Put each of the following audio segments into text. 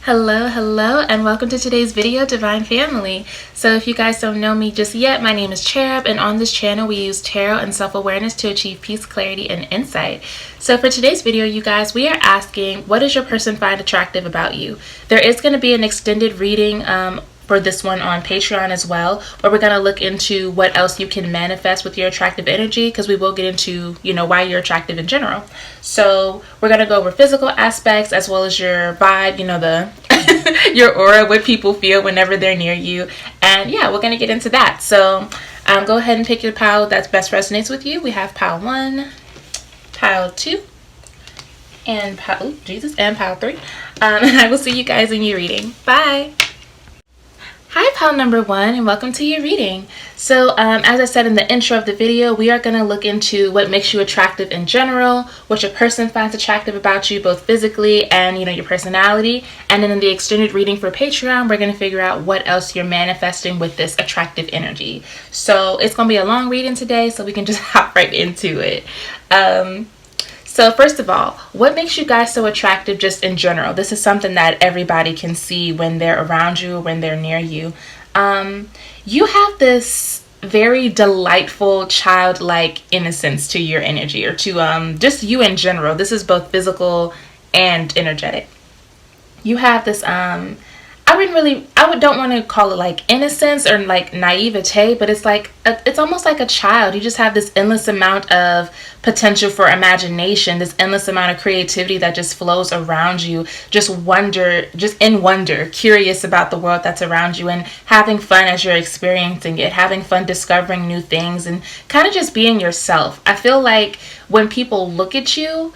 Hello, and welcome to today's video, Divine Family. So if you guys don't know me just yet, my name is Cherub, and on this channel we use tarot and self-awareness to achieve peace, clarity, and insight. So for today's video, you guys, we are asking, what does your person find attractive about you? There is going to be an extended reading for this one on Patreon as well, where we're going to look into what else you can manifest with your attractive energy, because we will get into, why you're attractive in general. So we're going to go over physical aspects as well as your vibe, your aura, what people feel whenever they're near you. And yeah, we're going to get into that. So go ahead and pick your pile that best resonates with you. We have pile 1, pile 2, and pile 3. And I will see you guys in your reading. Bye. Hi, pile number 1, and welcome to your reading. So as I said in the intro of the video, we are going to look into what makes you attractive in general, what your person finds attractive about you, both physically and, your personality. And then in the extended reading for Patreon, we're going to figure out what else you're manifesting with this attractive energy. So it's going to be a long reading today, so we can just hop right into it. So first of all, what makes you guys so attractive just in general? This is something that everybody can see when they're around you, when they're near you. You have this very delightful childlike innocence to your energy, or to just you in general. This is both physical and energetic. You have this I don't want to call it like innocence or like naivete, but it's like it's almost like a child. You just have this endless amount of potential for imagination, this endless amount of creativity that just flows around you. Just in wonder, curious about the world that's around you, and having fun as you're experiencing it, having fun discovering new things, and kind of just being yourself. I feel like when people look at you,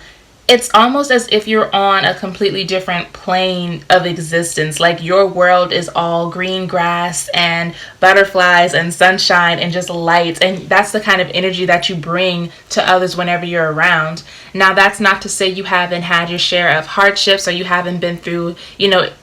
it's almost as if you're on a completely different plane of existence. Like your world is all green grass and butterflies and sunshine and just lights. And that's the kind of energy that you bring to others whenever you're around. Now, that's not to say you haven't had your share of hardships, or you haven't been through,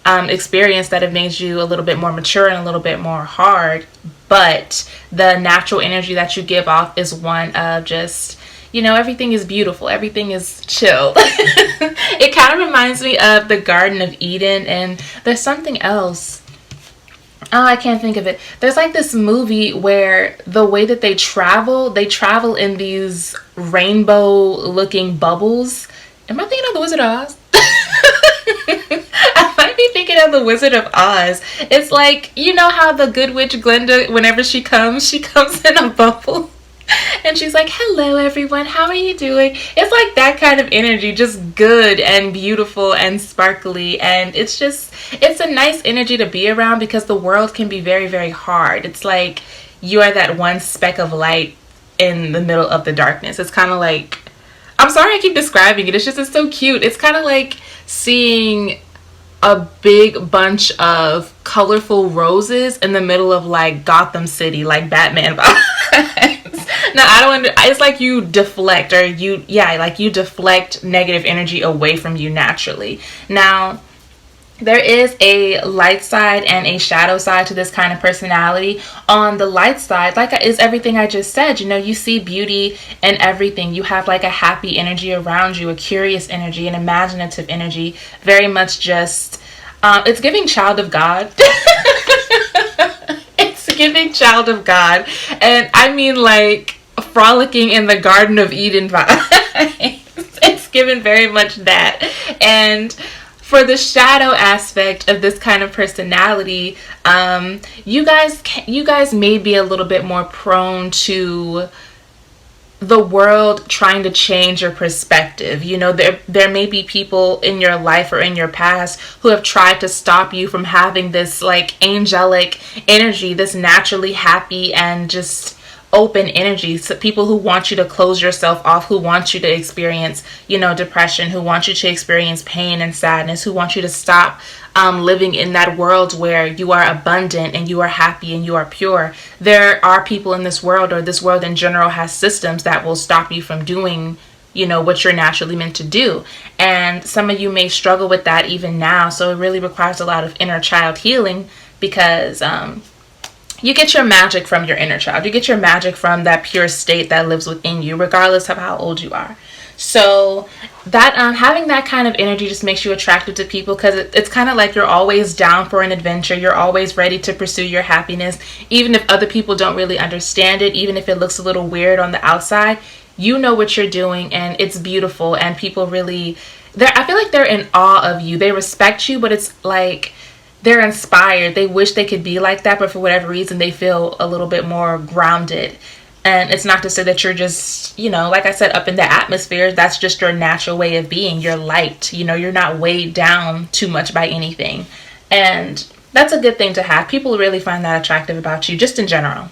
experience that have made you a little bit more mature and a little bit more hard. But the natural energy that you give off is one of just, everything is beautiful. Everything is chill. It kind of reminds me of the Garden of Eden, and there's something else. Oh, I can't think of it. There's like this movie where the way that they travel in these rainbow-looking bubbles. Am I thinking of the Wizard of Oz? I might be thinking of the Wizard of Oz. It's like, how the good witch Glinda, whenever she comes in a bubble. And she's like, hello everyone, how are you doing? It's like that kind of energy, just good and beautiful and sparkly. And it's a nice energy to be around, because the world can be very, very hard. It's like you are that one speck of light in the middle of the darkness. It's kind of like, I'm sorry I keep describing it. It's so cute. It's kind of like seeing a big bunch of colorful roses in the middle of like Gotham City, like Batman vibes. No, it's like you deflect, or you deflect negative energy away from you naturally. Now, there is a light side and a shadow side to this kind of personality. On the light side, is everything I just said, you see beauty in everything. You have like a happy energy around you, a curious energy, an imaginative energy, very much just, it's giving child of God. It's giving child of God. And I mean like frolicking in the Garden of Eden vibes. It's given very much that. And for the shadow aspect of this kind of personality, you guys may be a little bit more prone to the world trying to change your perspective. There may be people in your life or in your past who have tried to stop you from having this like angelic energy, this naturally happy and just open energy. So people who want you to close yourself off, who want you to experience, depression, who want you to experience pain and sadness, who want you to stop living in that world where you are abundant and you are happy and you are pure. There are people in this world, or this world in general has systems that will stop you from doing, what you're naturally meant to do. And some of you may struggle with that even now. So it really requires a lot of inner child healing, because you get your magic from your inner child. You get your magic from that pure state that lives within you, regardless of how old you are. So that having that kind of energy just makes you attractive to people, because it's kind of like you're always down for an adventure. You're always ready to pursue your happiness, even if other people don't really understand it, even if it looks a little weird on the outside. You know what you're doing, and it's beautiful, and people really, I feel like they're in awe of you. They respect you, but it's like they're inspired. They wish they could be like that, but for whatever reason, they feel a little bit more grounded. And it's not to say that you're just, like I said, up in the atmosphere. That's just your natural way of being. You're light. You're not weighed down too much by anything. And that's a good thing to have. People really find that attractive about you, just in general.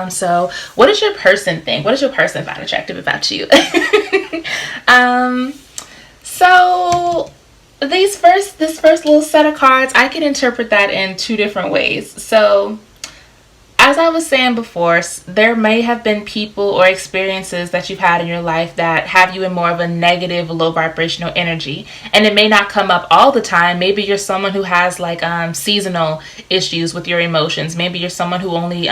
So what does your person think? What does your person find attractive about you? So this first little set of cards, I can interpret that in two different ways. So as I was saying before, there may have been people or experiences that you've had in your life that have you in more of a negative, low vibrational energy. And it may not come up all the time. Maybe you're someone who has like seasonal issues with your emotions. Maybe you're someone who only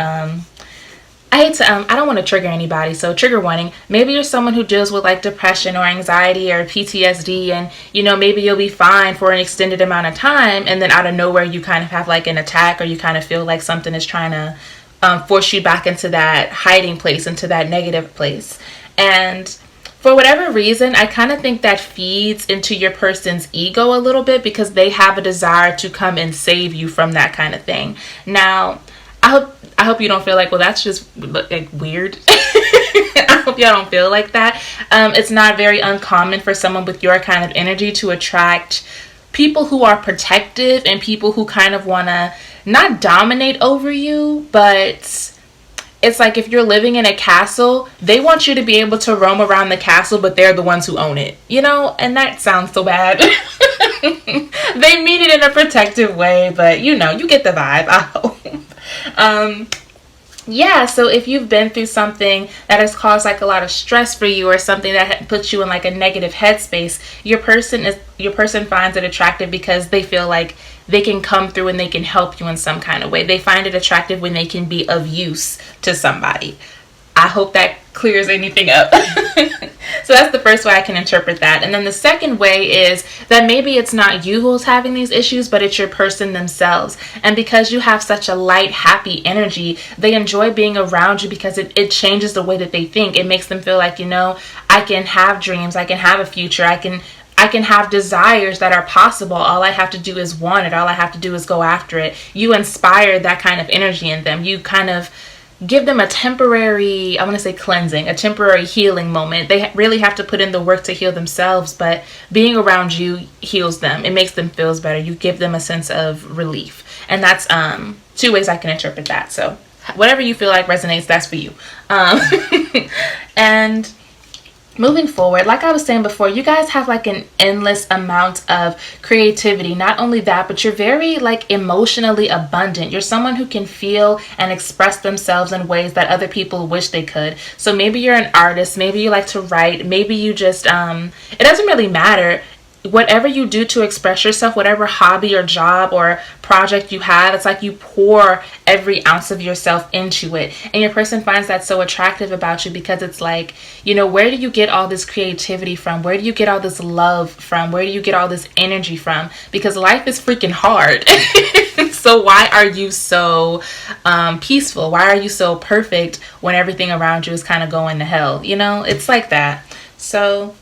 I don't want to trigger anybody, so trigger warning. Maybe you're someone who deals with like depression or anxiety or PTSD, and maybe you'll be fine for an extended amount of time, and then out of nowhere you kind of have like an attack, or you kind of feel like something is trying to force you back into that hiding place, into that negative place. And for whatever reason, I kind of think that feeds into your person's ego a little bit, because they have a desire to come and save you from that kind of thing. Now, I hope you don't feel like, well, that's just like weird. I hope y'all don't feel like that. It's not very uncommon for someone with your kind of energy to attract people who are protective and people who kind of want to not dominate over you, but it's like if you're living in a castle, they want you to be able to roam around the castle, but they're the ones who own it, and that sounds so bad. They mean it in a protective way, but you get the vibe, I hope. Yeah, so if you've been through something that has caused like a lot of stress for you, or something that puts you in like a negative headspace, your person finds it attractive because they feel like they can come through and they can help you in some kind of way. They find it attractive when they can be of use to somebody. I hope that clears anything up. So that's the first way I can interpret that. And then the second way is that maybe it's not you who's having these issues, but it's your person themselves. And because you have such a light, happy energy, they enjoy being around you because it changes the way that they think. It makes them feel like, I can have dreams, I can have a future, I can have desires that are possible. All I have to do is want it. All I have to do is go after it. You inspire that kind of energy in them. You kind of give them a temporary, I want to say cleansing, a temporary healing moment. They really have to put in the work to heal themselves, but being around you heals them. It makes them feel better. You give them a sense of relief. And that's two ways I can interpret that. So whatever you feel like resonates, that's for you. And moving forward, like I was saying before, you guys have like an endless amount of creativity. Not only that, but you're very like emotionally abundant. You're someone who can feel and express themselves in ways that other people wish they could. So maybe you're an artist, maybe you like to write, maybe you just, it doesn't really matter. Whatever you do to express yourself, whatever hobby or job or project you have, it's like you pour every ounce of yourself into it. And your person finds that so attractive about you because it's like, where do you get all this creativity from? Where do you get all this love from? Where do you get all this energy from? Because life is freaking hard. So why are you so peaceful? Why are you so perfect when everything around you is kind of going to hell? It's like that. So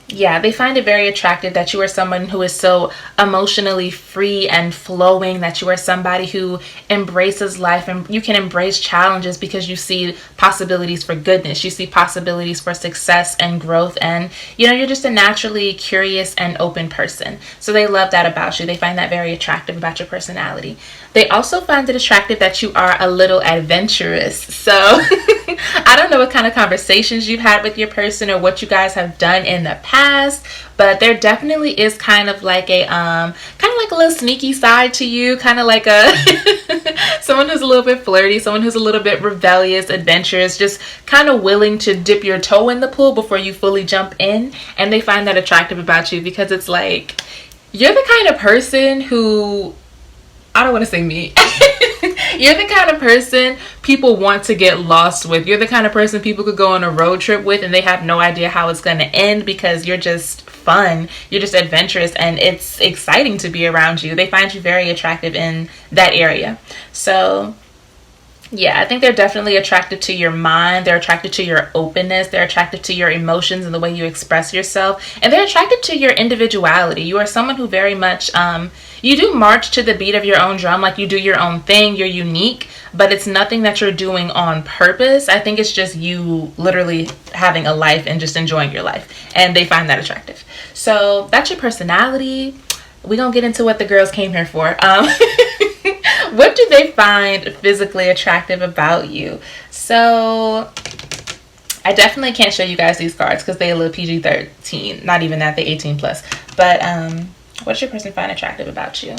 yeah, they find it very attractive that you are someone who is so emotionally free and flowing, that you are somebody who embraces life, and you can embrace challenges because you see possibilities for goodness. You see possibilities for success and growth, and you're just a naturally curious and open person. So they love that about you. They find that very attractive about your personality. They also find it attractive that you are a little adventurous. So I don't know what kind of conversations you've had with your person or what you guys have done in the past, but there definitely is kind of like a little sneaky side to you, kind of like a someone who's a little bit flirty, someone who's a little bit rebellious, adventurous, just kind of willing to dip your toe in the pool before you fully jump in. And they find that attractive about you because it's like you're the kind of person who, I don't want to say me. You're the kind of person people want to get lost with. You're the kind of person people could go on a road trip with and they have no idea how it's going to end, because you're just fun. You're just adventurous, and it's exciting to be around you. They find you very attractive in that area. So yeah, I think they're definitely attracted to your mind. They're attracted to your openness. They're attracted to your emotions and the way you express yourself. And they're attracted to your individuality. You are someone who very much, you do march to the beat of your own drum. Like, you do your own thing. You're unique, but it's nothing that you're doing on purpose. I think it's just you literally having a life and just enjoying your life. And they find that attractive. So that's your personality. We're going to get into what the girls came here for. What do they find physically attractive about you? So I definitely can't show you guys these cards because they're a little PG-13. Not even that, they're 18 plus. But what does your person find attractive about you?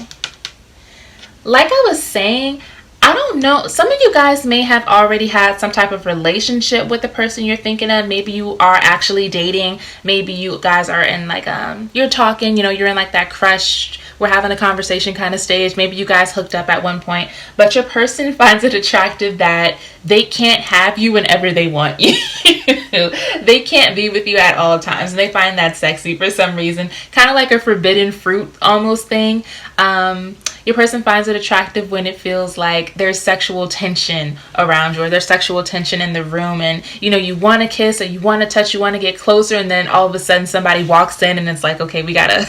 Like I was saying, I don't know. Some of you guys may have already had some type of relationship with the person you're thinking of. Maybe you are actually dating. Maybe you guys are in like, you're talking, you know, you're in like that crush, we're having a conversation kind of stage. Maybe you guys hooked up at one point, but your person finds it attractive that they can't have you whenever they want you. They can't be with you at all times, and they find that sexy for some reason. Kind of like a forbidden fruit almost thing. Your person finds it attractive when it feels like there's sexual tension around you, or there's sexual tension in the room, and you know, you want to kiss or you want to touch, you want to get closer, and then all of a sudden somebody walks in and it's like, okay, we gotta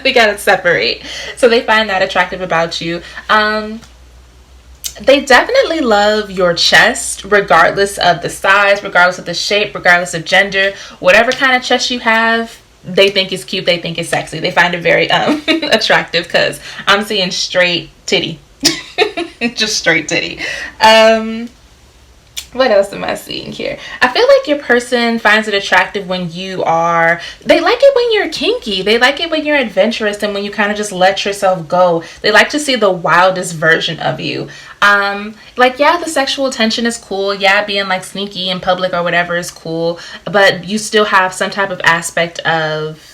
we gotta separate. So they find that attractive about you. They definitely love your chest, regardless of the size, regardless of the shape, regardless of gender. Whatever kind of chest you have, they think it's cute, they think it's sexy. They find it very attractive, because I'm seeing straight titty. Just straight titty. What else am I seeing here? I feel like your person finds it attractive when you are, they like it when you're kinky. They like it when you're adventurous and when you kind of just let yourself go. They like to see the wildest version of you. Like, yeah, the sexual tension is cool. Yeah, being like sneaky in public or whatever is cool. But you still have some type of aspect of,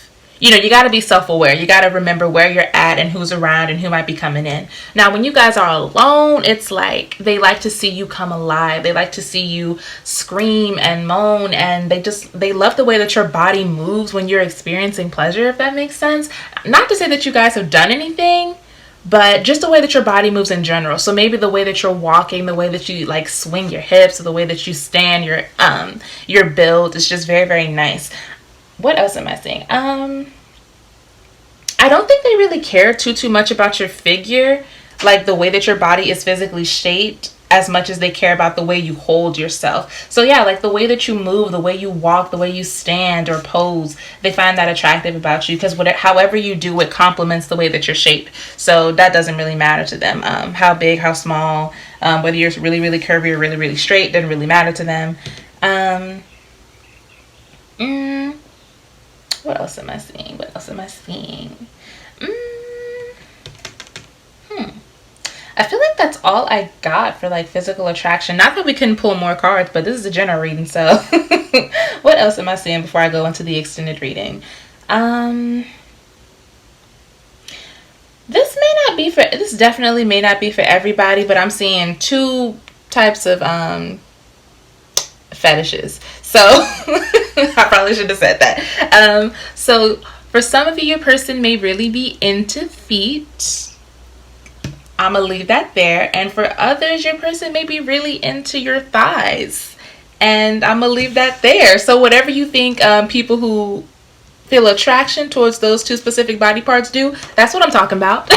you know, you got to be self-aware. You got to remember where you're at and who's around and who might be coming in. Now, when you guys are alone, it's like they like to see you come alive. They like to see you scream and moan, and they love the way that your body moves when you're experiencing pleasure, if that makes sense. Not to say that you guys have done anything, but just the way that your body moves in general. So maybe the way that you're walking, the way that you like swing your hips, or the way that you stand, your build is just very, very nice. What else am I saying? I don't think they really care too much about your figure, like the way that your body is physically shaped, as much as they care about the way you hold yourself. So yeah, like the way that you move, the way you walk, the way you stand or pose, they find that attractive about you, because however you do it complements the way that you're shaped. So that doesn't really matter to them. How big, how small, whether you're really, really curvy or really, really straight, doesn't really matter to them. What else am I seeing? What else am I seeing? I feel like that's all I got for like physical attraction. Not that we couldn't pull more cards, but this is a general reading, so what else am I seeing before I go into the extended reading? This definitely may not be for everybody, but I'm seeing two types of fetishes. So I probably should have said that. So for some of you, your person may really be into feet. I'm gonna leave that there. And for others, your person may be really into your thighs, and I'm gonna leave that there. So whatever you think people who feel attraction towards those two specific body parts do, that's what I'm talking about.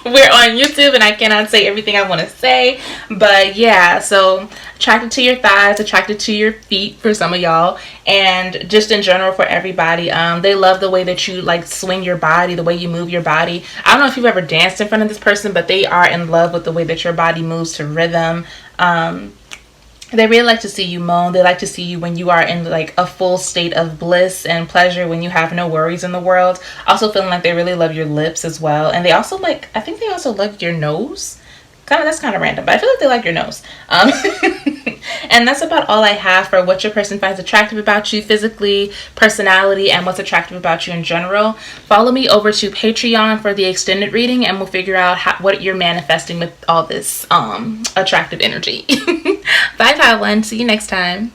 We're on YouTube and I cannot say everything I want to say, but yeah, so attracted to your thighs, attracted to your feet for some of y'all, and just in general for everybody. They love the way that you like swing your body, the way you move your body. I don't know if you've ever danced in front of this person, but they are in love with the way that your body moves to rhythm. They really like to see you moan. They like to see you when you are in like a full state of bliss and pleasure, when you have no worries in the world. Also feeling like they really love your lips as well. And they also like, I think they also love your nose. That's kind of random, but I feel like they like your nose. And And that's about all I have for what your person finds attractive about you physically, personality, and what's attractive about you in general. Follow me over to Patreon for the extended reading, and we'll figure out what you're manifesting with all this attractive energy. Bye, pile one. See you next time.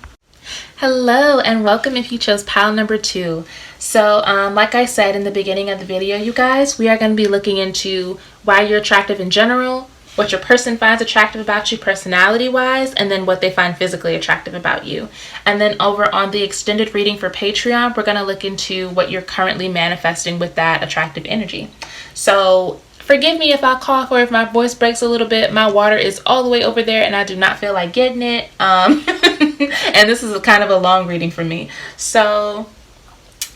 Hello and welcome if you chose pile number 2. So like I said in the beginning of the video, you guys, we are going to be looking into why you're attractive in general, what your person finds attractive about you personality wise, and then what they find physically attractive about you. And then over on the extended reading for Patreon, we're going to look into what you're currently manifesting with that attractive energy. So forgive me if I cough or if my voice breaks a little bit. My water is all the way over there and I do not feel like getting it. And this is kind of a long reading for me. So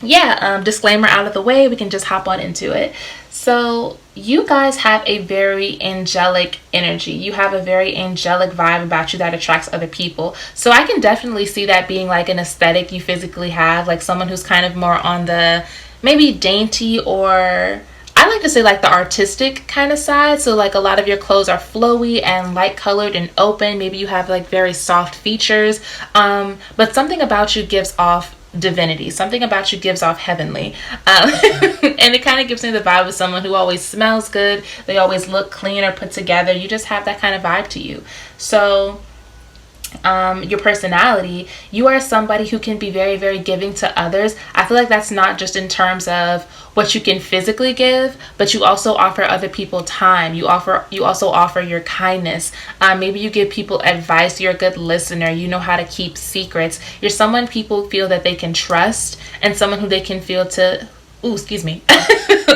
yeah, disclaimer out of the way, we can just hop on into it. So you guys have a very angelic energy. You have a very angelic vibe about you that attracts other people. So I can definitely see that being like an aesthetic you physically have, like someone who's kind of more on the maybe dainty, or I like to say like the artistic kind of side. So like a lot of your clothes are flowy and light colored and open. Maybe you have like very soft features, but something about you gives off divinity. Something about you gives off heavenly. And it kind of gives me the vibe of someone who always smells good. They always look clean or put together. You just have that kind of vibe to you. So your personality, you are somebody who can be very, very giving to others. I feel like that's not just in terms of what you can physically give, but you also offer other people time. You also offer your kindness. Maybe you give people advice. You're a good listener. You know how to keep secrets. You're someone people feel that they can trust, and someone who they can feel to, excuse me.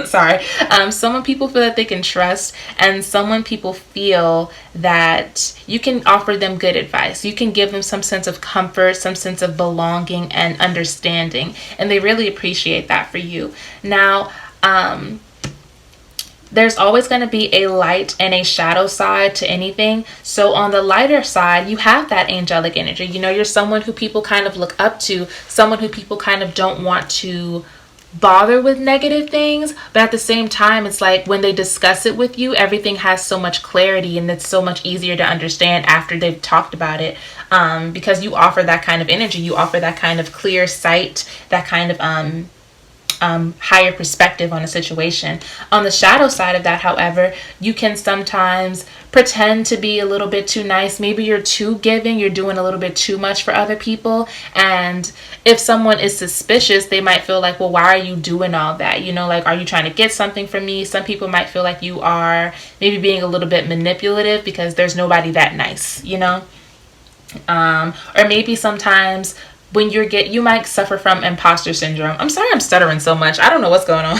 Sorry. Someone people feel that they can trust, and someone people feel that you can offer them good advice. You can give them some sense of comfort, some sense of belonging and understanding, and they really appreciate that for you. Now, there's always going to be a light and a shadow side to anything. So on the lighter side, you have that angelic energy. You know, you're someone who people kind of look up to, someone who people kind of don't want to bother with negative things, but at the same time, it's like when they discuss it with you, everything has so much clarity and it's so much easier to understand after they've talked about it, because you offer that kind of energy. You offer that kind of clear sight, that kind of higher perspective on a situation. On the shadow side of that, however, you can sometimes pretend to be a little bit too nice. Maybe you're too giving, you're doing a little bit too much for other people, and if someone is suspicious, they might feel like, well, why are you doing all that? You know, like, are you trying to get something from me? Some people might feel like you are maybe being a little bit manipulative because there's nobody that nice, you know. Or maybe sometimes when you might suffer from imposter syndrome. I'm sorry I'm stuttering so much. I don't know what's going on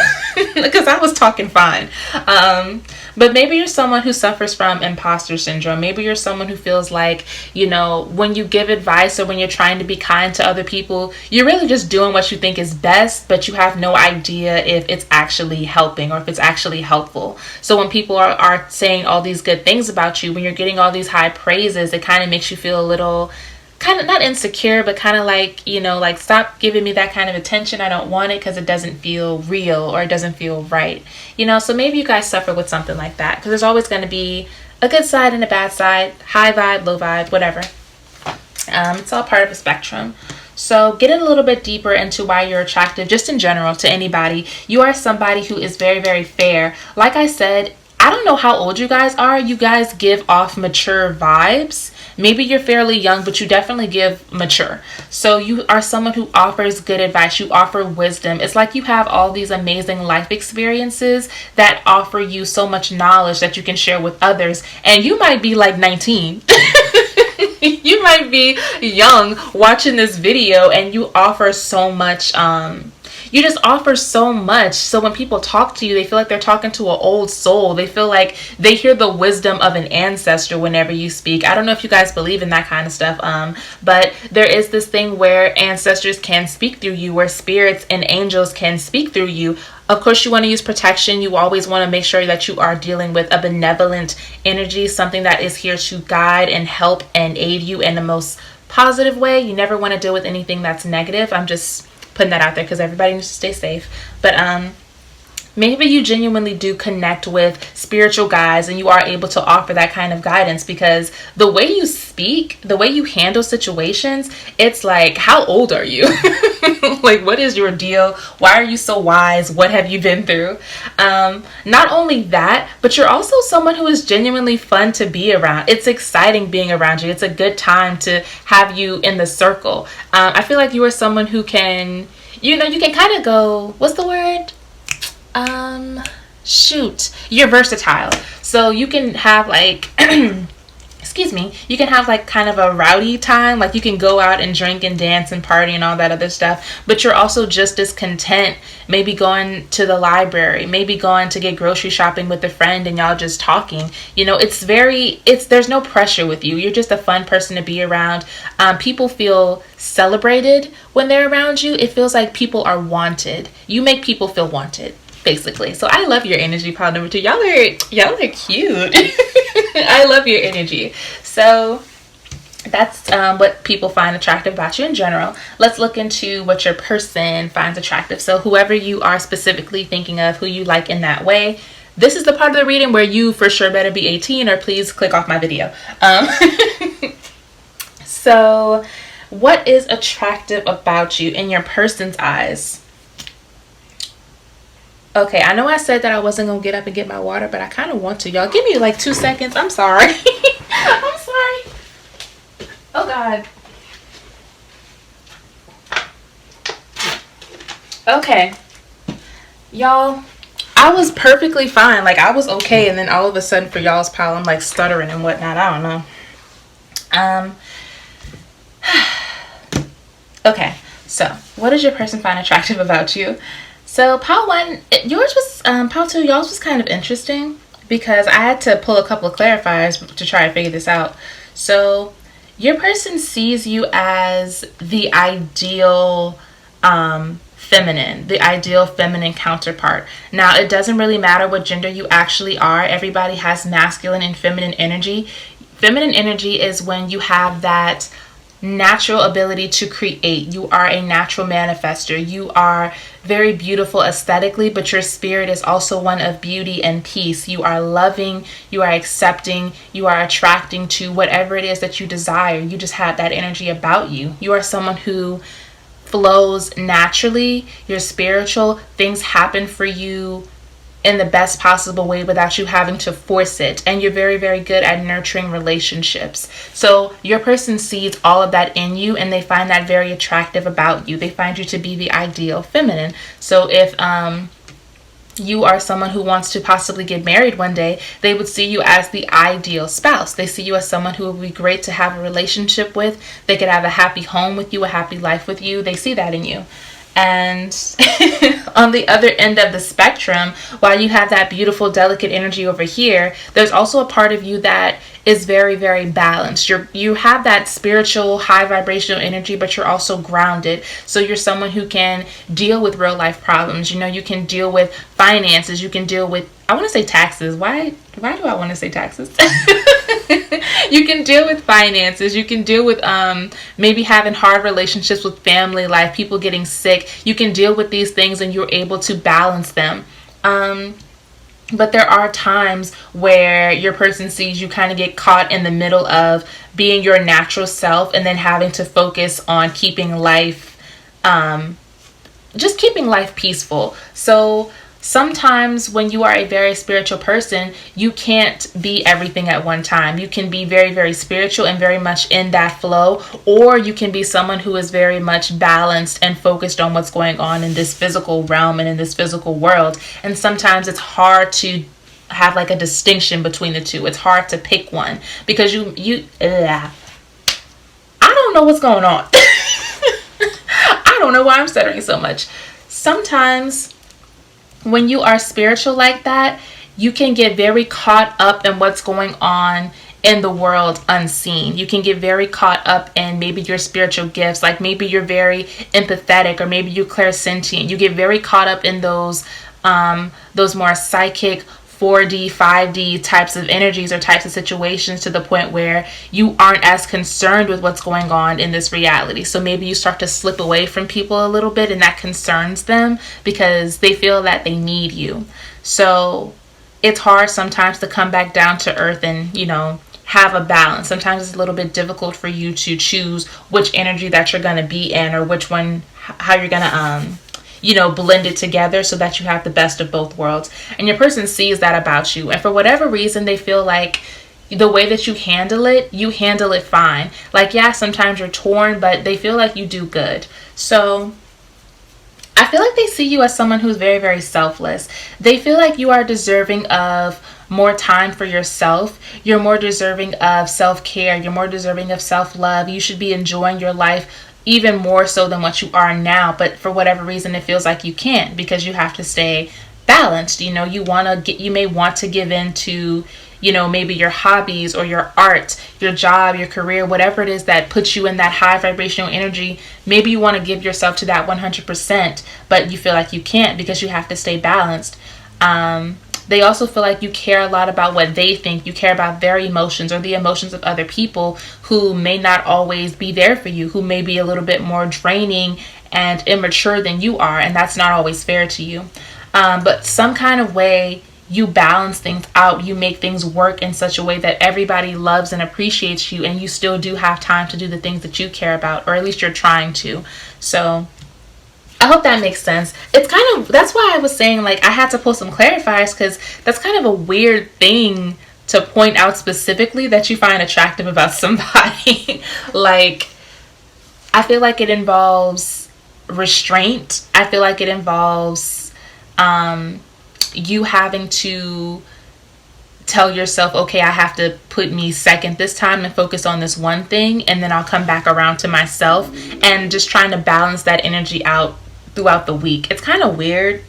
because I was talking fine. But maybe you're someone who suffers from imposter syndrome. Maybe you're someone who feels like, you know, when you give advice or when you're trying to be kind to other people, you're really just doing what you think is best, but you have no idea if it's actually helping or if it's actually helpful. So when people are saying all these good things about you, when you're getting all these high praises, it kind of makes you feel a little kind of not insecure, but kind of like, you know, like, stop giving me that kind of attention. I don't want it because it doesn't feel real or it doesn't feel right, you know. So maybe you guys suffer with something like that, because there's always going to be a good side and a bad side, high vibe, low vibe, whatever. It's all part of a spectrum. So getting a little bit deeper into why you're attractive, just in general, to anybody. You are somebody who is very, very fair. Like I said, I don't know how old you guys are. You guys give off mature vibes. Maybe you're fairly young, but you definitely give mature. So you are someone who offers good advice. You offer wisdom. It's like you have all these amazing life experiences that offer you so much knowledge that you can share with others. And you might be like 19. You might be young watching this video, and you offer so much, you just offer so much. So when people talk to you, they feel like they're talking to an old soul. They feel like they hear the wisdom of an ancestor whenever you speak. I don't know if you guys believe in that kind of stuff, but there is this thing where ancestors can speak through you, where spirits and angels can speak through you. Of course, you want to use protection. You always want to make sure that you are dealing with a benevolent energy, something that is here to guide and help and aid you in the most positive way. You never want to deal with anything that's negative. I'm just putting that out there because everybody needs to stay safe. But maybe you genuinely do connect with spiritual guides and you are able to offer that kind of guidance, because the way you speak, the way you handle situations, it's like, how old are you? Like, what is your deal? Why are you so wise? What have you been through? Not only that, but you're also someone who is genuinely fun to be around. It's exciting being around you. It's a good time to have you in the circle. I feel like you are someone who can, you can kind of go, what's the word? You're versatile. So you can have like, excuse me, you can have like kind of a rowdy time. Like you can go out and drink and dance and party and all that other stuff, but you're also just as content maybe going to the library, maybe going to get grocery shopping with a friend and y'all just talking. There's no pressure with you. You're just a fun person to be around. People feel celebrated when they're around you. It feels like people are wanted. You make people feel wanted, basically. So I love your energy, pile number 2. Y'all are cute. I love your energy. So that's what people find attractive about you in general. Let's look into what your person finds attractive. So whoever you are specifically thinking of, who you like in that way, this is the part of the reading where you for sure better be 18 or please click off my video. So what is attractive about you in your person's eyes? Okay, I know I said that I wasn't going to get up and get my water, but I kind of want to. Y'all, give me like 2 seconds. I'm sorry. I'm sorry. Oh, God. Okay. Y'all, I was perfectly fine. Like, I was okay, and then all of a sudden for y'all's pile, I'm like stuttering and whatnot. I don't know. Okay, so what does your person find attractive about you? So pile 1, pile 2, yours was kind of interesting because I had to pull a couple of clarifiers to try to figure this out. So your person sees you as the ideal feminine, the ideal feminine counterpart. Now, it doesn't really matter what gender you actually are. Everybody has masculine and feminine energy. Feminine energy is when you have that natural ability to create. You are a natural manifester. You are very beautiful aesthetically, but your spirit is also one of beauty and peace. You are loving, you are accepting, you are attracting to whatever it is that you desire. You just have that energy about you. You are someone who flows naturally. You're spiritual. Things happen for you in the best possible way without you having to force it. And you're very, very good at nurturing relationships. So your person sees all of that in you and they find that very attractive about you. They find you to be the ideal feminine. So if you are someone who wants to possibly get married one day, they would see you as the ideal spouse. They see you as someone who would be great to have a relationship with. They could have a happy home with you, a happy life with you. They see that in you. And on the other end of the spectrum, while you have that beautiful, delicate energy over here, there's also a part of you that is very, very balanced. You have that spiritual, high vibrational energy, but you're also grounded. So you're someone who can deal with real life problems. You can deal with finances. You can deal with, I want to say taxes. Why do I want to say taxes? You can deal with finances. You can deal with maybe having hard relationships with family life, people getting sick. You can deal with these things and you're able to balance them. But there are times where your person sees you kind of get caught in the middle of being your natural self and then having to focus on keeping life, just keeping life peaceful. So sometimes when you are a very spiritual person, you can't be everything at one time. You can be very, very spiritual and very much in that flow, or you can be someone who is very much balanced and focused on what's going on in this physical realm and in this physical world. And sometimes it's hard to have like a distinction between the two. It's hard to pick one because I don't know what's going on. I don't know why I'm stuttering so much. Sometimes when you are spiritual like that, you can get very caught up in what's going on in the world unseen. You can get very caught up in maybe your spiritual gifts, like maybe you're very empathetic or maybe you're clairsentient. You get very caught up in those more psychic 4D, 5D types of energies or types of situations, to the point where you aren't as concerned with what's going on in this reality. So maybe you start to slip away from people a little bit, and that concerns them because they feel that they need you. So it's hard sometimes to come back down to earth and, have a balance. Sometimes it's a little bit difficult for you to choose which energy that you're going to be in, or which one, how you're going to, blend it together so that you have the best of both worlds. And your person sees that about you. And for whatever reason, they feel like the way that you handle it fine. Like, yeah, sometimes you're torn, but they feel like you do good. So I feel like they see you as someone who's very, very selfless. They feel like you are deserving of more time for yourself. You're more deserving of self-care. You're more deserving of self-love. You should be enjoying your life even more so than what you are now. But for whatever reason, it feels like you can't, because you have to stay balanced. You may want to give in to, maybe your hobbies or your art, your job, your career, whatever it is that puts you in that high vibrational energy. Maybe you want to give yourself to that 100%, but you feel like you can't because you have to stay balanced. They also feel like you care a lot about what they think. You care about their emotions or the emotions of other people who may not always be there for you, who may be a little bit more draining and immature than you are, and that's not always fair to you. But some kind of way you balance things out. You make things work in such a way that everybody loves and appreciates you, and you still do have time to do the things that you care about, or at least you're trying to. So I hope that makes sense. That's why I was saying, like, I had to pull some clarifiers, because that's kind of a weird thing to point out specifically that you find attractive about somebody. Like, I feel like it involves restraint. I feel like it involves you having to tell yourself, okay, I have to put me second this time and focus on this one thing, and then I'll come back around to myself, and just trying to balance that energy out throughout the week. It's kind of weird.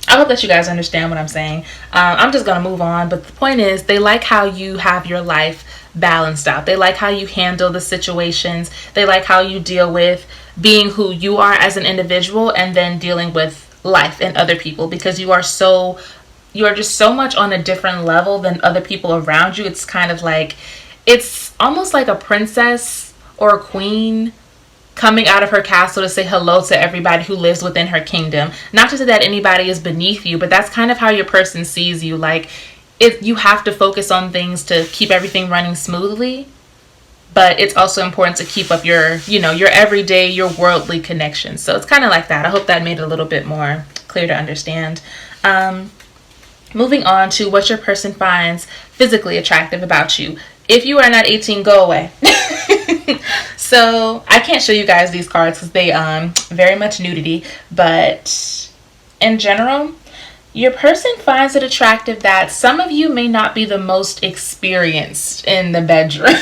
I hope that you guys understand what I'm saying. I'm just going to move on. But the point is, they like how you have your life balanced out. They like how you handle the situations. They like how you deal with being who you are as an individual, and then dealing with life and other people, because you are just so much on a different level than other people around you. It's kind of like, it's almost like a princess or a queen coming out of her castle to say hello to everybody who lives within her kingdom. Not to say that anybody is beneath you, but that's kind of how your person sees you. Like, you have to focus on things to keep everything running smoothly, but it's also important to keep up your everyday, your worldly connections. So it's kind of like that. I hope that made it a little bit more clear to understand. Moving on to what your person finds physically attractive about you. If you are not 18, go away. So I can't show you guys these cards because they very much nudity, but in general, your person finds it attractive that some of you may not be the most experienced in the bedroom.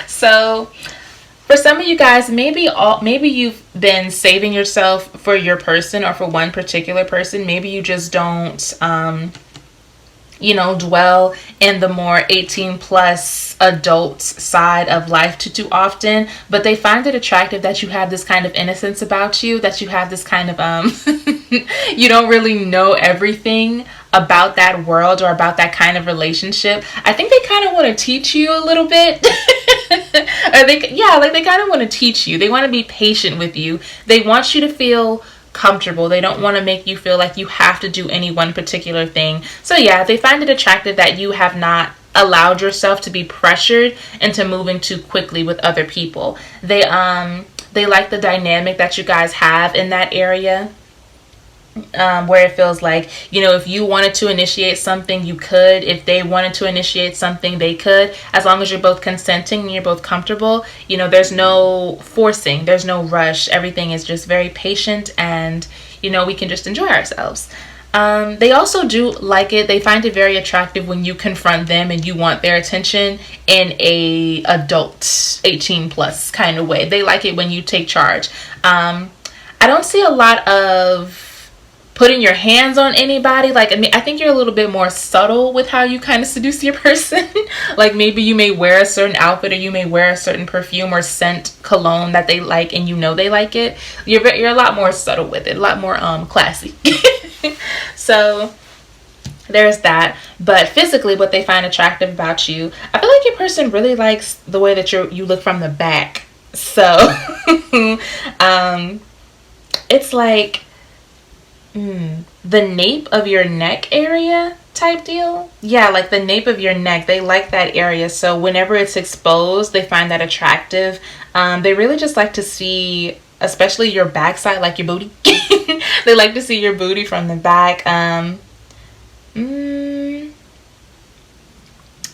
So for some of you guys, maybe you've been saving yourself for your person, or for one particular person. Maybe you just don't dwell in the more 18 plus adult side of life too often, but they find it attractive that you have this kind of innocence about you, that you have this kind of you don't really know everything about that world or about that kind of relationship. I think they kind of want to teach you a little bit. Or they kind of want to teach you. They want to be patient with you. They want you to feel comfortable. They don't want to make you feel like you have to do any one particular thing. So yeah, they find it attractive that you have not allowed yourself to be pressured into moving too quickly with other people. They like the dynamic that you guys have in that area, where it feels like, if you wanted to initiate something, you could. If they wanted to initiate something, they could, as long as you're both consenting and you're both comfortable. There's no forcing, there's no rush. Everything is just very patient, and we can just enjoy ourselves. They also do like it. They find it very attractive when you confront them and you want their attention in a adult 18 plus kind of way. They like it when you take charge. I don't see a lot of putting your hands on anybody. I think you're a little bit more subtle with how you kind of seduce your person. Like, maybe you may wear a certain outfit, or you may wear a certain perfume or scent, cologne that they like, and they like it. You're a lot more subtle with it, a lot more classy. So there's that. But physically, what they find attractive about you, I feel like your person really likes the way that you look from the back. So it's like the nape of your neck area type deal. Yeah, like the nape of your neck, they like that area. So whenever it's exposed, they find that attractive. They really just like to see, especially your backside, like your booty. They like to see your booty from the back.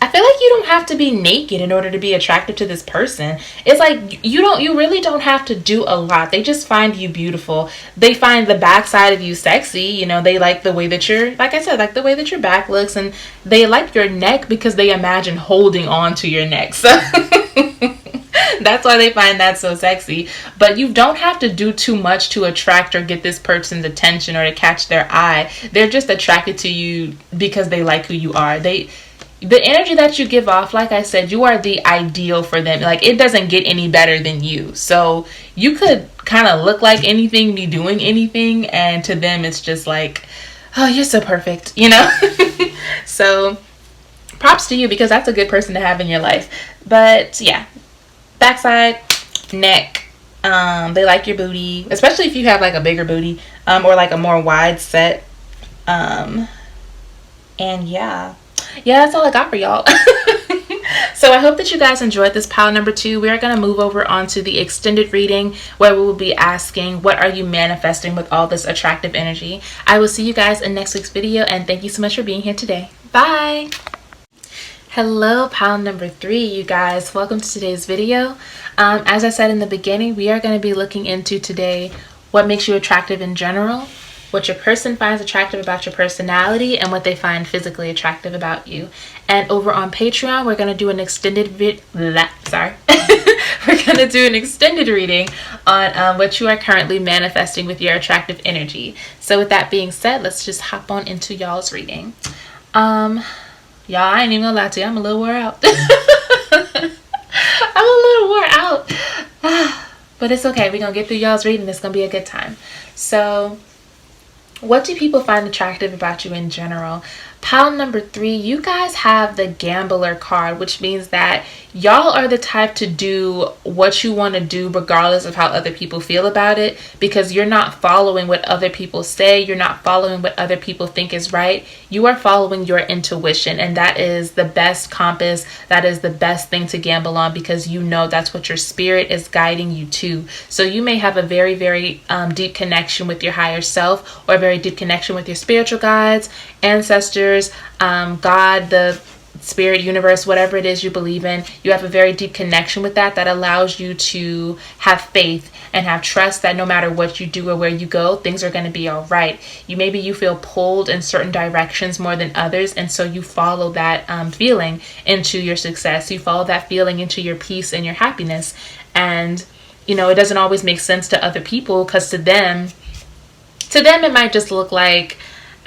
I feel like you don't have to be naked in order to be attracted to this person. It's like you really don't have to do a lot. They just find you beautiful. They find the backside of you sexy. You know, they like the way that like I said, like the way that your back looks, and they like your neck because they imagine holding on to your neck. So that's why they find that so sexy. But you don't have to do too much to attract or get this person's attention or to catch their eye. They're just attracted to you because they like who you are. The energy that you give off, like I said, you are the ideal for them. Like, it doesn't get any better than you. So you could kind of look like anything, be doing anything, and to them it's just like, oh, you're so perfect, you know? So props to you, because that's a good person to have in your life. But yeah, backside, neck, they like your booty, especially if you have like a bigger booty, or like a more wide set. And yeah, that's all I got for y'all. So I hope that you guys enjoyed this pile number 2. We are going to move over onto the extended reading, where we will be asking, what are you manifesting with all this attractive energy? I will see you guys in next week's video, and thank you so much for being here today. Bye. Hello, pile number 3, you guys. Welcome to today's video. As I said in the beginning, we are going to be looking into today what makes you attractive in general, what your person finds attractive about your personality, and what they find physically attractive about you. And over on Patreon, we're going to do an extended we're going to do an extended reading on what you are currently manifesting with your attractive energy. So with that being said, let's just hop on into y'all's reading. Y'all, I ain't even gonna lie to you, I'm a little wore out. I'm a little wore out. But it's okay, we're gonna get through y'all's reading. It's gonna be a good time. So what do people find attractive about you in general? Pile number 3, you guys have the gambler card, which means that y'all are the type to do what you want to do regardless of how other people feel about it, because you're not following what other people say. You're not following what other people think is right. You are following your intuition, and that is the best compass. That is the best thing to gamble on, because you know that's what your spirit is guiding you to. So you may have a very, very deep connection with your higher self, or a very deep connection with your spiritual guides, ancestors, God, the spirit, universe, whatever it is you believe in. You have a very deep connection with that allows you to have faith and have trust that no matter what you do or where you go, things are going to be all right. Maybe you feel pulled in certain directions more than others, and so you follow that feeling into your success. You follow that feeling into your peace and your happiness. And it doesn't always make sense to other people, because to them it might just look like,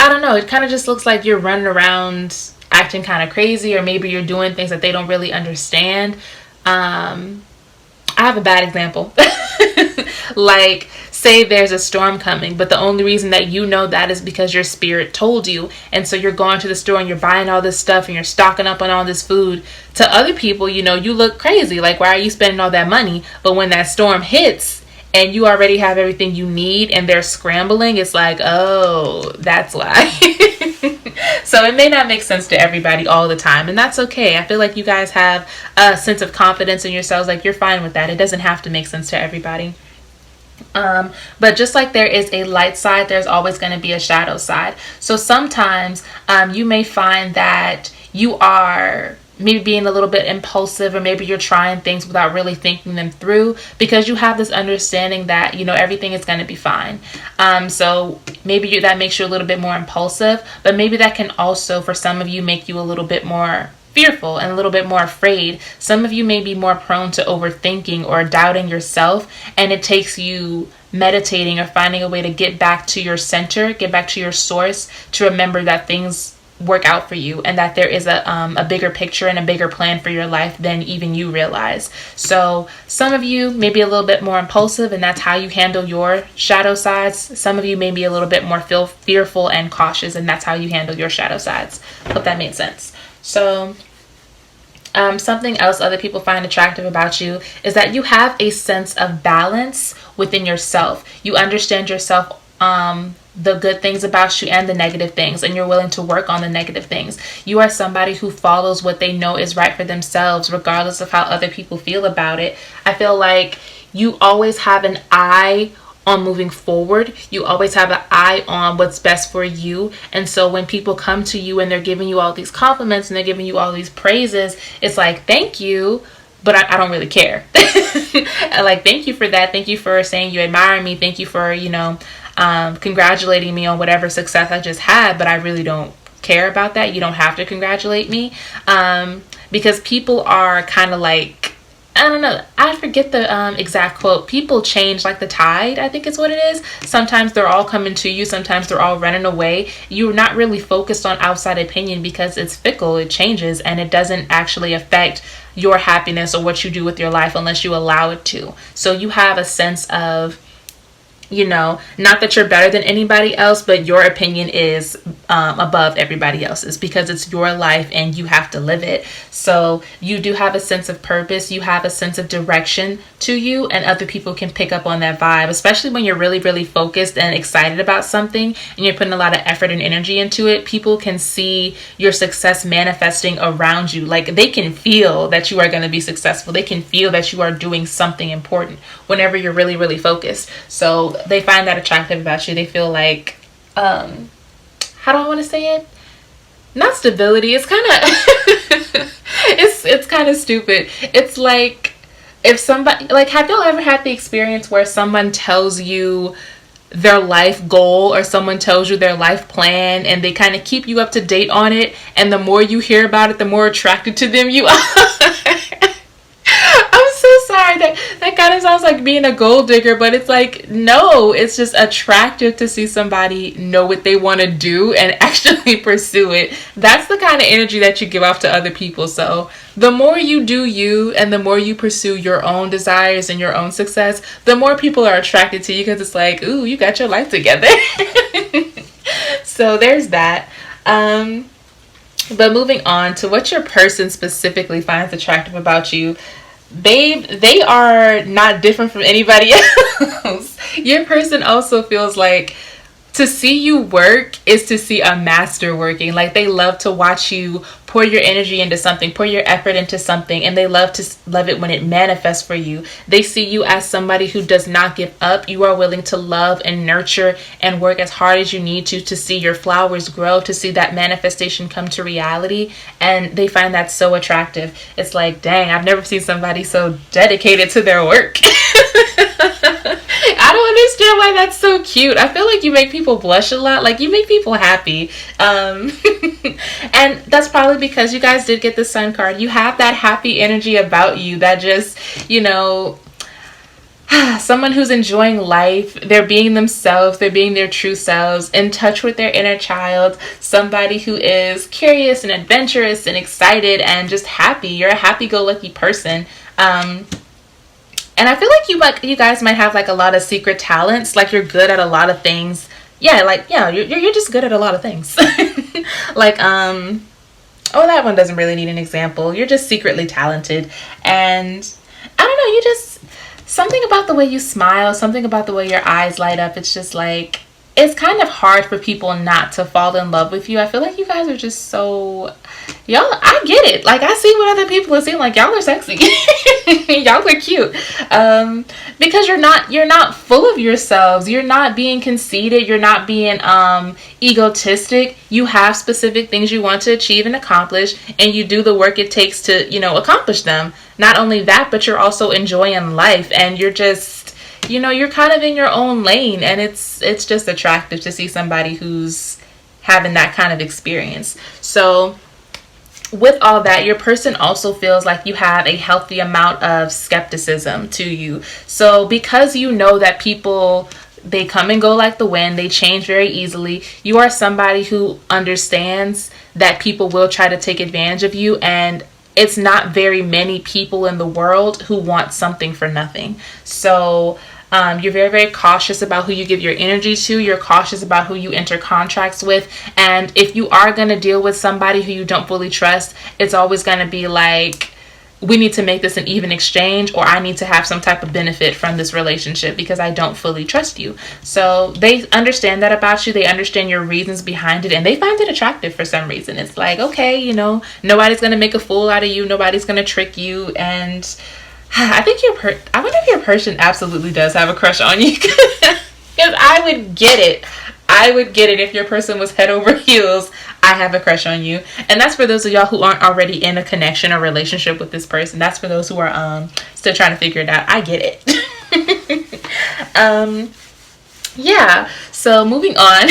I don't know, it kind of just looks like you're running around acting kind of crazy, or maybe you're doing things that they don't really understand. I have a bad example. Like, say there's a storm coming, but the only reason that you know that is because your spirit told you. And so you're going to the store and you're buying all this stuff and you're stocking up on all this food. To other people, you look crazy. Like, why are you spending all that money? But when that storm hits and you already have everything you need and they're scrambling, it's like, oh, that's why. So it may not make sense to everybody all the time, and that's okay. I feel like you guys have a sense of confidence in yourselves. Like, you're fine with that. It doesn't have to make sense to everybody. But just like there is a light side, there's always going to be a shadow side. So sometimes you may find that you are maybe being a little bit impulsive, or maybe you're trying things without really thinking them through, because you have this understanding that everything is going to be fine. So maybe that makes you a little bit more impulsive, but maybe that can also, for some of you, make you a little bit more fearful and a little bit more afraid. Some of you may be more prone to overthinking or doubting yourself, and it takes you meditating or finding a way to get back to your center, get back to your source, to remember that things work out for you, and that there is a bigger picture and a bigger plan for your life than even you realize. So some of you may be a little bit more impulsive, and that's how you handle your shadow sides. Some of you may be a little bit more fearful and cautious, and that's how you handle your shadow sides. Hope that made sense. So something else other people find attractive about you is that you have a sense of balance within yourself. You understand yourself, the good things about you and the negative things, and you're willing to work on the negative things. You are somebody who follows what they know is right for themselves, regardless of how other people feel about it. I feel like you always have an eye on moving forward. You always have an eye on what's best for you. And so when people come to you and they're giving you all these compliments and they're giving you all these praises, it's like, thank you, but I don't really care. Like, thank you for that. Thank you for saying you admire me. Thank you for, congratulating me on whatever success I just had, but I really don't care about that. You don't have to congratulate me, because people are kind of like, I don't know, I forget the exact quote. People change like the tide, I think is what it is. Sometimes they're all coming to you, sometimes they're all running away. You're not really focused on outside opinion because it's fickle, it changes, and it doesn't actually affect your happiness or what you do with your life unless you allow it to. So you have a sense of, not that you're better than anybody else, but your opinion is above everybody else's because it's your life and you have to live it. So you do have a sense of purpose. You have a sense of direction to you, and other people can pick up on that vibe, especially when you're really, really focused and excited about something and you're putting a lot of effort and energy into it. People can see your success manifesting around you. Like, they can feel that you are going to be successful. They can feel that you are doing something important whenever you're really, really focused. So they find that attractive about you. They feel like, how do I want to say it? Not stability. It's kind of, it's kind of stupid. It's like, if somebody, like, have y'all ever had the experience where someone tells you their life goal or someone tells you their life plan and they kind of keep you up to date on it, and the more you hear about it, the more attracted to them you are? I'm so sorry, that kind of sounds like being a gold digger, but it's like, no, it's just attractive to see somebody know what they want to do and actually pursue it. That's the kind of energy that you give off to other people. So the more you do you and the more you pursue your own desires and your own success, the more people are attracted to you, because it's like, ooh, you got your life together. So there's that. But moving on to what your person specifically finds attractive about you. Babe, they are not different from anybody else. Your person also feels like to see you work is to see a master working. Like, they love to watch you pour your energy into something, pour your effort into something, and they love it when it manifests for you. They see you as somebody who does not give up. You are willing to love and nurture and work as hard as you need to see your flowers grow, to see that manifestation come to reality, and they find that so attractive. It's like, dang, I've never seen somebody so dedicated to their work. I don't understand why that's so cute. I feel like you make people blush a lot. Like, you make people happy. And that's probably because you guys did get the Sun card. You have that happy energy about you that just, someone who's enjoying life. They're being themselves. They're being their true selves, in touch with their inner child. Somebody who is curious and adventurous and excited and just happy. You're a happy-go-lucky person. And I feel like you guys might have like a lot of secret talents. Like, you're good at a lot of things. You're just good at a lot of things. Like, that one doesn't really need an example. You're just secretly talented. And I don't know, you just, something about the way you smile, something about the way your eyes light up. It's just like, it's kind of hard for people not to fall in love with you. I feel like you guys are just so, I get it. Like, I see what other people are seeing. Like, y'all are sexy. Y'all are cute. Because you're not full of yourselves. You're not being conceited. You're not being egotistic. You have specific things you want to achieve and accomplish, and you do the work it takes to, accomplish them. Not only that, but you're also enjoying life, and you're just, you're kind of in your own lane, and it's just attractive to see somebody who's having that kind of experience. So with all that, your person also feels like you have a healthy amount of skepticism to you. So because you know that people They come and go like the wind. They change very easily. You are somebody who understands that people will try to take advantage of you, and it's not very many people in the world who want something for nothing. So you're very, very cautious about who you give your energy to. You're cautious about who you enter contracts with. And if you are going to deal with somebody who you don't fully trust, it's always going to be like, we need to make this an even exchange, or I need to have some type of benefit from this relationship because I don't fully trust you. So they understand that about you. They understand your reasons behind it, and they find it attractive for some reason. It's like, okay, you know, nobody's going to make a fool out of you. Nobody's going to trick you. And I think I wonder if your person absolutely does have a crush on you, because I would get it. I would get it if your person was head over heels. I have a crush on you. And that's for those of y'all who aren't already in a connection or relationship with this person. That's for those who are still trying to figure it out. I get it. Yeah. So moving on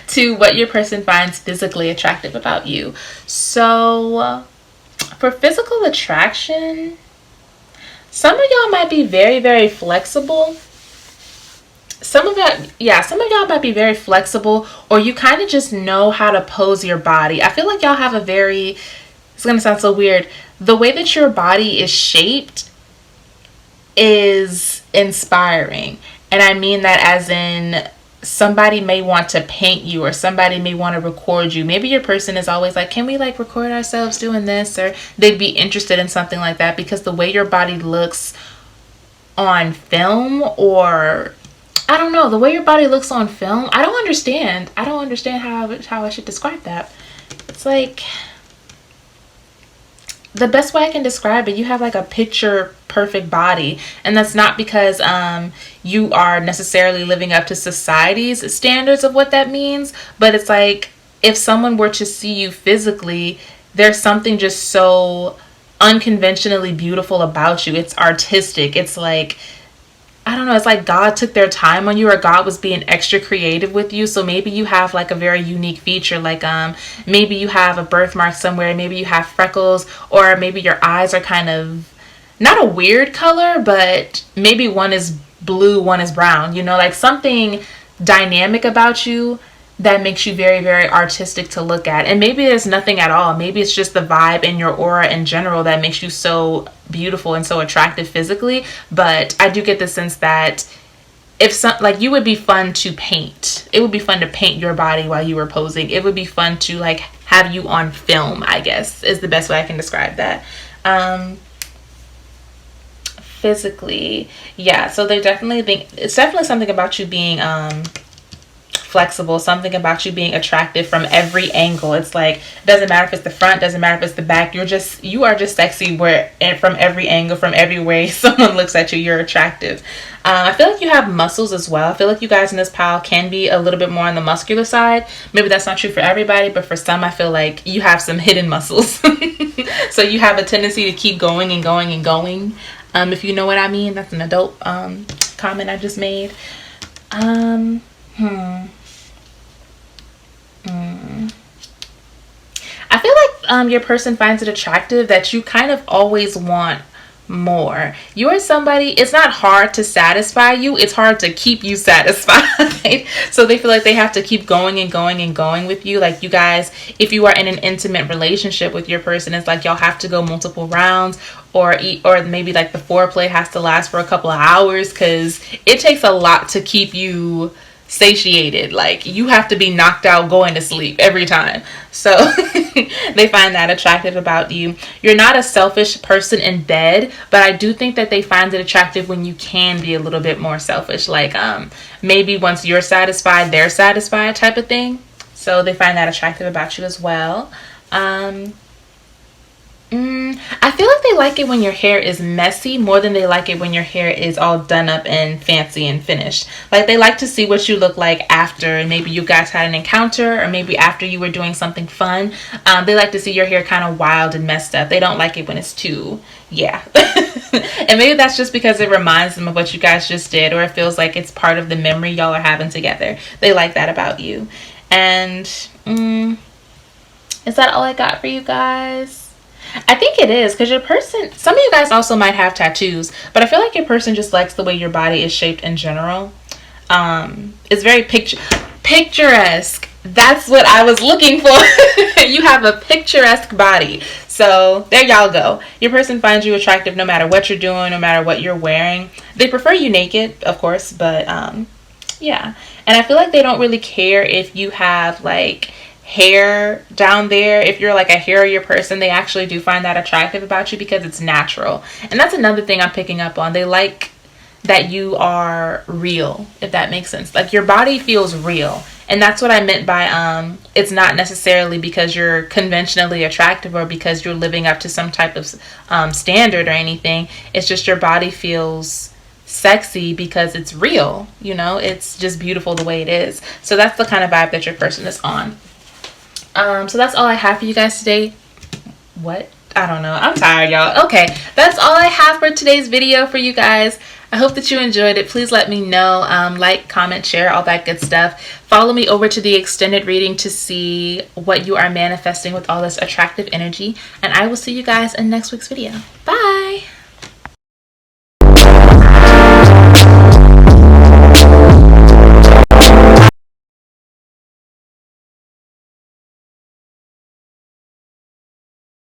to what your person finds physically attractive about you. So for physical attraction, some of y'all might be very, very flexible. Some of y'all might be very flexible, or you kind of just know how to pose your body. I feel like y'all have it's going to sound so weird. The way that your body is shaped is inspiring. And I mean that as in, somebody may want to paint you, or somebody may want to record you. Maybe your person is always like, can we like record ourselves doing this? Or they'd be interested in something like that because the way your body looks on film, or I don't know, the way your body looks on film, I don't understand how I should describe that. It's like, the best way I can describe it, you have like a picture perfect body, and that's not because you are necessarily living up to society's standards of what that means, but it's like, if someone were to see you physically, there's something just so unconventionally beautiful about you. It's artistic. It's like, I don't know, it's like God took their time on you, or God was being extra creative with you. So maybe you have like a very unique feature, like maybe you have a birthmark somewhere, maybe you have freckles, or maybe your eyes are kind of not a weird color, but maybe one is blue, one is brown, you know, like something dynamic about you that makes you very, very artistic to look at. And maybe there's nothing at all. Maybe it's just the vibe in your aura in general that makes you so beautiful and so attractive physically. But I do get the sense that you would be fun to paint. It would be fun to paint your body while you were posing. It would be fun to like have you on film, I guess, is the best way I can describe that. Physically, yeah. So they definitely think it's definitely something about you being flexible, something about you being attractive from every angle. It's like, it doesn't matter if it's the front, doesn't matter if it's the back, you are just sexy from every angle, from every way someone looks at you, you're attractive. I feel like you have muscles as well. I feel like you guys in this pile can be a little bit more on the muscular side. Maybe that's not true for everybody, but for some, I feel like you have some hidden muscles. So you have a tendency to keep going and going and going. If you know what I mean. That's an adult comment I just made. I feel like your person finds it attractive that you kind of always want more. You are somebody, it's not hard to satisfy you, it's hard to keep you satisfied. So they feel like they have to keep going and going and going with you. Like you guys, if you are in an intimate relationship with your person, it's like y'all have to go multiple rounds, or maybe like the foreplay has to last for a couple of hours, because it takes a lot to keep you satiated. Like you have to be knocked out going to sleep every time. So they find that attractive about you. You're not a selfish person in bed, but I do think that they find it attractive when you can be a little bit more selfish, like maybe once you're satisfied, they're satisfied type of thing. So they find that attractive about you as well. I feel like they like it when your hair is messy more than they like it when your hair is all done up and fancy and finished. Like they like to see what you look like after, and maybe you guys had an encounter, or maybe after you were doing something fun. They like to see your hair kind of wild and messed up. They don't like it when it's too, yeah. And maybe that's just because it reminds them of what you guys just did, or it feels like it's part of the memory y'all are having together. They like that about you. And is that all I got for you guys? I think it is, because your person, some of you guys also might have tattoos, but I feel like your person just likes the way your body is shaped in general. It's very picturesque. That's what I was looking for. You have a picturesque body. So there y'all go. Your person finds you attractive no matter what you're doing, no matter what you're wearing. They prefer you naked, of course, but yeah. And I feel like they don't really care if you have like hair down there. If you're like a hairier person, they actually do find that attractive about you because it's natural. And that's another thing I'm picking up on. They like that you are real, if that makes sense. Like your body feels real. And that's what I meant by it's not necessarily because you're conventionally attractive or because you're living up to some type of standard or anything. It's just your body feels sexy because it's real, you know. It's just beautiful the way it is. So that's the kind of vibe that your person is on. So that's all I have for you guys today. What? I don't know. I'm tired, y'all. Okay, that's all I have for today's video for you guys. I hope that you enjoyed it. Please let me know. Like, comment, share, all that good stuff. Follow me over to the extended reading to see what you are manifesting with all this attractive energy. And I will see you guys in next week's video. Bye!